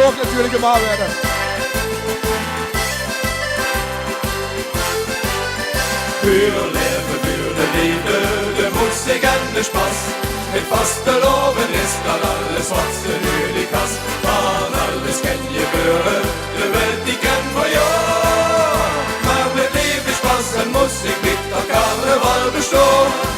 ook natuurlijk gemaakt werden. Für Leben, für die Liebe, der Musik und der Spaß. Mit Fasteloven ist dann alles, was du nötig hast. Man alles kann gebühren, der Welt die kennt vor Jahr. Man mit Liebe, Spaß und Musik mit der Karneval bestehen.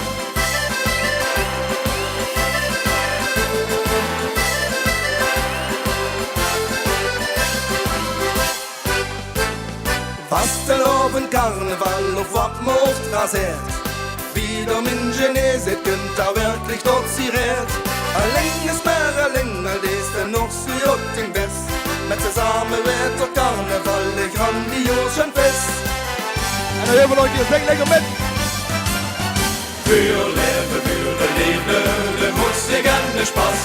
Fasteloven, Karneval auf Wappmocht rasiert. Wieder min Genese könnt da wirklich dort siret. A länges mer, a länger, det är nog så gjort in bäst. Med tillsammans vet och karneval är grandios en fest. En dan hebben we nog een keer, zing lekker met. Für Leben, für die Liebe, der Musik und der Spaß.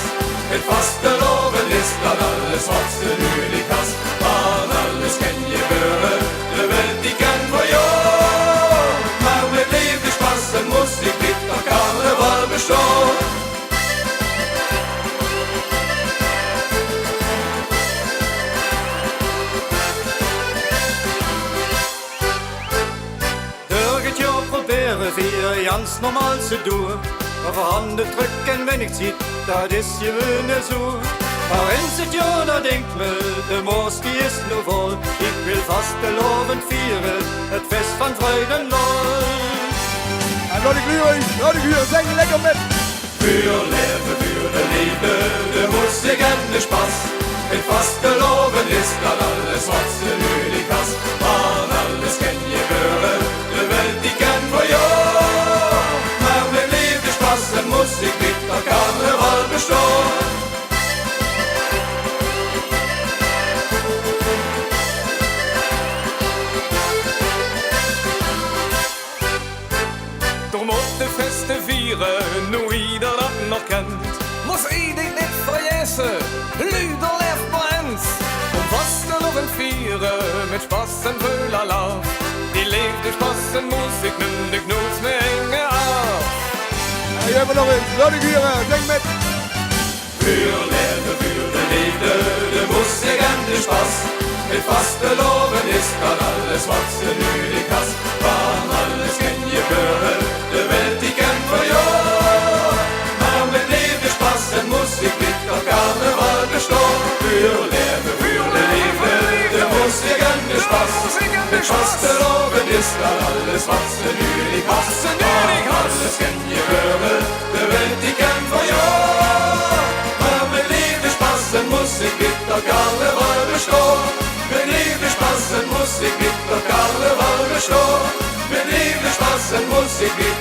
Mit Fasteloven ist dann alles, was du nötig hast. Man alles kann gebühren, der Welt die kennt vor Jahr. Man mit Liebe, Spaß und Musik mit der Karneval bestehen. Dörget jag proberar för ganz normal zu tun. Och för handen trycken wenn ich zieht, da das gewöhne so. Aber wenn sich ja da denkt mir, der Moski ist nur voll. Ich will Fasteloven feiern, et Fest von Freuden loll. En dan de gluur, zing lekker met. Für Leben, für die Liebe, der Musik und der Spaß. Mit Fasteloven ist dann alles, was du nötig hast. Man alles kann gebühren, der Welt die kennt vor Jahr. Man mit Liebe, Spaß und Musik mit der Karneval bestehen. De måtte feste fire, noe ieder dat nog kent. Mås i dig litt forgjese, luder lev på ens. Om fasteloven fire, med spassen fulla lav. De levde spassen musik, men det knots med enge av. En dan hebben we nog eens, dan de gluur, zing met. Für Leben, für die Liebe, der Musik und der Spaß. Mit Fasteloven ist dann alles, was du nötig hast. Man alles kann gebühren, der Welt die kennt vor Jahr. Man mit Liebe, Spaß und Musik mit der Karneval bestehen. Für Leben, für die Liebe, der Musik und der Spaß. Mit Fasteloven ist dann alles, was du nötig hast. Man alles kann gebühren, der Welt die kennt vor Jahr. Man mit Liebe, Spaß und Musik mit der Karneval bestehen. Mit Liebe, Spaß und Musik mit der Karneval bestehen. Mit Liebe, Spaß und Musik mit